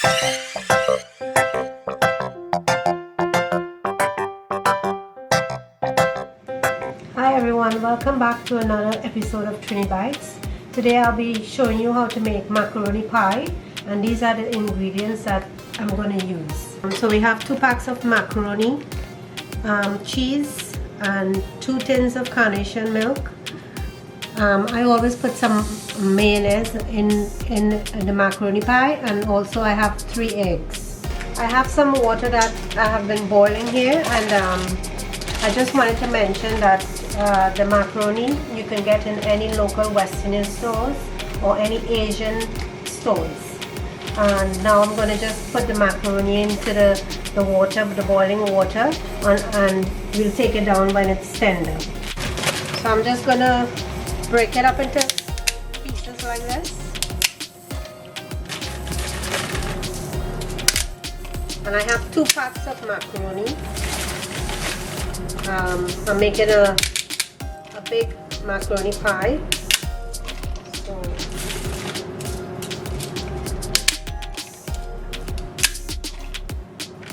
Hi everyone, welcome back to another episode of Trini Bites. Today I'll be showing you how to make macaroni pie, and these are the ingredients that I'm going to use. So we have 2 packs of macaroni, cheese, and 2 tins of carnation milk. I always put some mayonnaise in the macaroni pie, and also I have 3 eggs. I have some water that I have been boiling here, and I just wanted to mention that the macaroni you can get in any local Western Union stores or any Asian stores. And now I'm going to just put the macaroni into the water, the boiling water, and we'll take it down when it's tender. So I'm just going to break it up into pieces like this. And I have 2 packs of macaroni. I'm making a big macaroni pie. So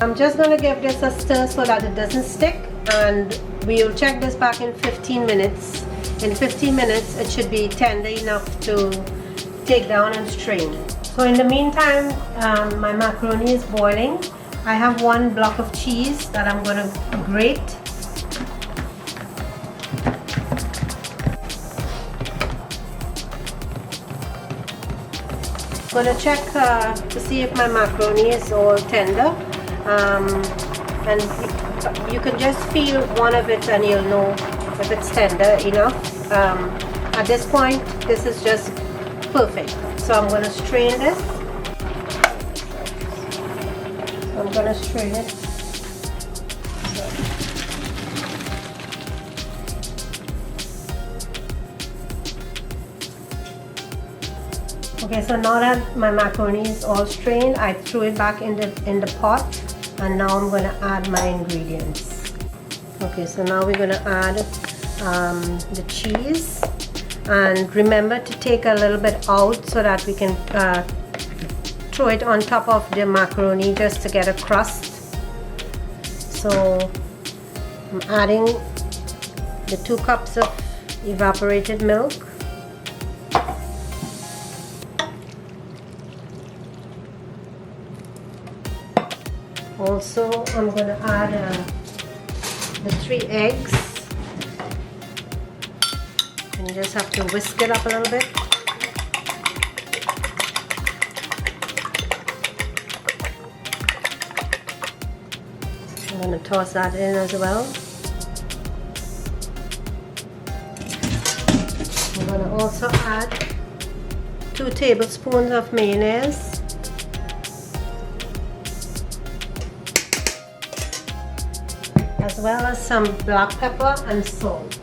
I'm just going to give this a stir so that it doesn't stick, and we'll check this back in 15 minutes. In 15 minutes it should be tender enough to take down and strain. So in the meantime, my macaroni is boiling. I have 1 block of cheese that I'm going to grate. I'm going to check to see if my macaroni is all tender, and you can just feel one of it and you'll know if it's tender enough. At this point this is just perfect, so I'm going to strain this. So I'm going to strain it. Okay, so now that my macaroni is all strained, I threw it back in the pot, and now I'm going to add my ingredients. Okay, so now we're going to add the cheese, and remember to take a little bit out so that we can throw it on top of the macaroni just to get a crust. So I'm adding the 2 cups of evaporated milk. Also, I'm going to add the 3 eggs, and you just have to whisk it up a little bit. I'm going to toss that in as well. I'm going to also add 2 tablespoons of mayonnaise. As well as some black pepper and salt.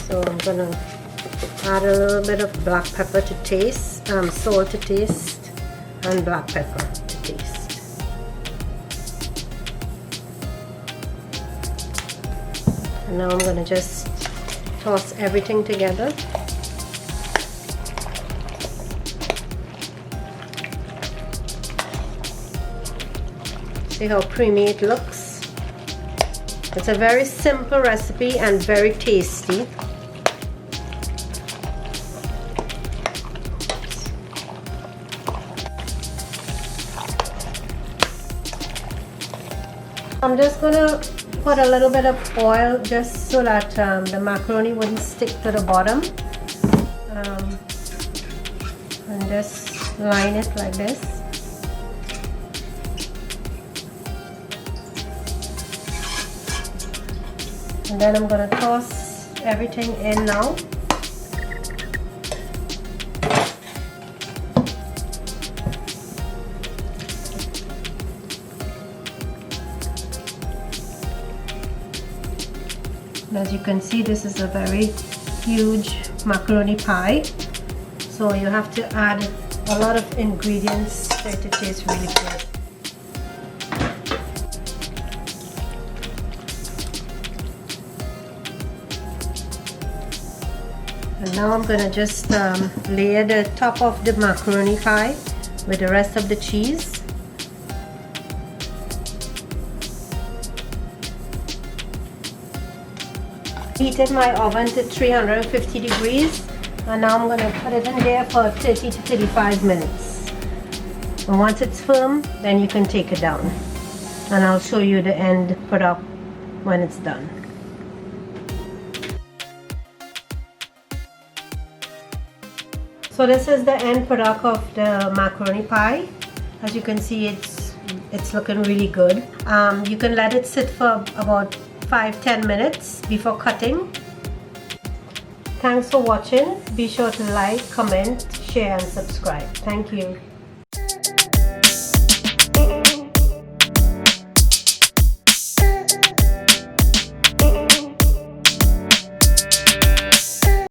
So I'm going to add a little bit of black pepper to taste, salt to taste, and black pepper to taste. And now I'm going to just toss everything together. See how creamy it looks? It's a very simple recipe and very tasty. I'm just going to put a little bit of oil just so that the macaroni wouldn't stick to the bottom, and just line it like this. And then I'm going to toss everything in now. And as you can see, this is a very huge macaroni pie, so you have to add a lot of ingredients for it to taste really good. And now I'm gonna just layer the top of the macaroni pie with the rest of the cheese. Heated my oven to 350 degrees, and now I'm gonna put it in there for 30 to 35 minutes. And once it's firm, then you can take it down. And I'll show you the end product when it's done. So this is the end product of the macaroni pie. As you can see, it's looking really good. You can let it sit for about 5-10 minutes before cutting. Thanks for watching. Be sure to like, comment, share and subscribe. Thank you.